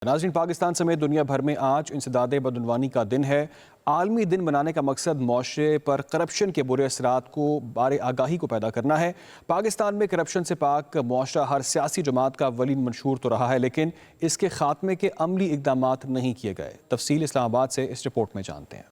ناظرین، پاکستان سمیت دنیا بھر میں آج انسداد بدعنوانی کا دن ہے۔ عالمی دن منانے کا مقصد معاشرے پر کرپشن کے برے اثرات کو بارے آگاہی کو پیدا کرنا ہے۔ پاکستان میں کرپشن سے پاک معاشرہ ہر سیاسی جماعت کا اولین منشور تو رہا ہے، لیکن اس کے خاتمے کے عملی اقدامات نہیں کیے گئے۔ تفصیل اسلام آباد سے اس رپورٹ میں جانتے ہیں۔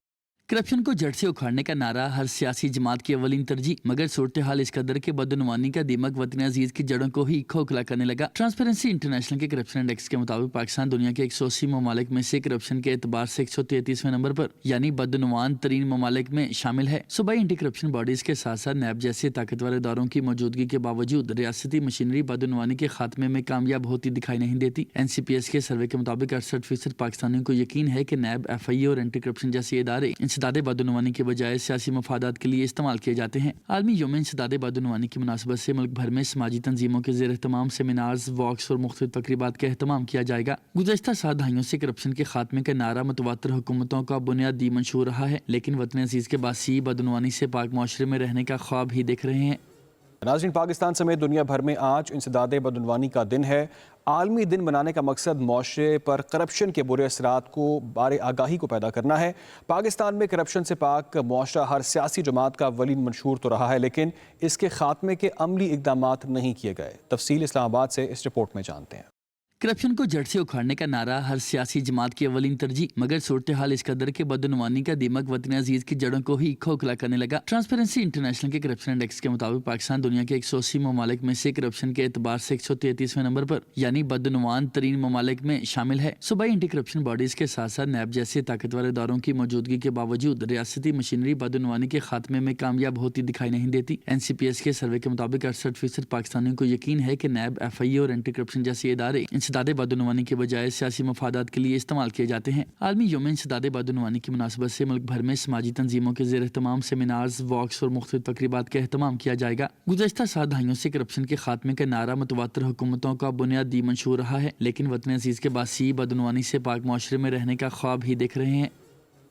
کرپشن کو جڑ سے اکھاڑنے کا نعرہ ہر سیاسی جماعت کی اولین ترجیح، مگر صورتحال اس قدر کے بدعنوانی کا دیمک وطن عزیز کی جڑوں کو ہی کھوکھلا کرنے لگا۔ ٹرانسپیرنسی انٹرنیشنل کے کرپشن انڈیکس کے مطابق پاکستان دنیا کے 180 ممالک میں سے کرپشن کے اعتبار سے 133ویں نمبر پر، یعنی بدعنوان ترین ممالک میں شامل ہے۔ صوبائی اینٹی کرپشن باڈیز کے ساتھ ساتھ نیب جیسے طاقتور اداروں کی موجودگی کے باوجود ریاستی مشینری بدعنوانی کے خاتمے میں کامیاب ہوتی دکھائی نہیں دیتی۔ NCPS کے سروے کے مطابق 68% پاکستانیوں کو یقین ہے کہ نیب، FIA اور اینٹی کرپشن جیسے ادارے انسداد بدعنوانی کے بجائے سیاسی مفادات کے لیے استعمال کیے جاتے ہیں۔ عالمی یوم انسداد بدعنوانی کی مناسبت سے ملک بھر میں سماجی تنظیموں کے زیر اہتمام سیمینارز، واکس اور مختلف تقریبات کا اہتمام کیا جائے گا۔ گزشتہ 7 دہائیوں سے کرپشن کے خاتمے کا نعرہ متواتر حکومتوں کا بنیادی منشور رہا ہے، لیکن وطن عزیز کے باسی بدعنوانی سے پاک معاشرے میں رہنے کا خواب ہی دیکھ رہے ہیں۔ ناظرین، پاکستان سمیت دنیا بھر میں آج انسداد بدعنوانی کا دن ہے۔ عالمی دن منانے کا مقصد معاشرے پر کرپشن کے برے اثرات کو بارے آگاہی کو پیدا کرنا ہے۔ پاکستان میں کرپشن سے پاک معاشرہ ہر سیاسی جماعت کا اولین منشور تو رہا ہے، لیکن اس کے خاتمے کے عملی اقدامات نہیں کیے گئے۔ تفصیل اسلام آباد سے اس رپورٹ میں جانتے ہیں۔ کرپشن کو جڑ سے اکھاڑنے کا نعرہ ہر سیاسی جماعت کی اولین ترجیح، مگر صورتحال اس قدر کے بدعنوانی کا دیمک وطن عزیز کی جڑوں کو ہی کھوکھلا کرنے لگا۔ ٹرانسپیرنسی انٹرنیشنل کے کرپشن انڈیکس کے مطابق پاکستان دنیا کے 180 ممالک میں سے کرپشن کے اعتبار سے 133ویں نمبر پر، یعنی بدعنوان ترین ممالک میں شامل ہے۔ صوبائی اینٹی کرپشن باڈیز کے ساتھ ساتھ نیب جیسے طاقتور اداروں کی موجودگی کے باوجود ریاستی مشینری بدعنوانی کے خاتمے میں کامیاب ہوتی دکھائی نہیں دیتی۔ NCPS کے سروے کے مطابق 68% پاکستانیوں کو یقین ہے کہ نیب، FIA اور اینٹی کرپشن جیسے ادارے انسداد بدعنوانی کے بجائے سیاسی مفادات کے لیے استعمال کیے جاتے ہیں۔ عالمی یوم انسداد بدعنوانی کی مناسبت سے ملک بھر میں سماجی تنظیموں کے زیر اہتمام سیمینارز، واکس اور مختلف تقریبات کا اہتمام کیا جائے گا۔ گزشتہ 7 دہائیوں سے کرپشن کے خاتمے کا نعرہ متواتر حکومتوں کا بنیادی منشور رہا ہے، لیکن وطن عزیز کے باسی بدعنوانی سے پاک معاشرے میں رہنے کا خواب ہی دیکھ رہے ہیں۔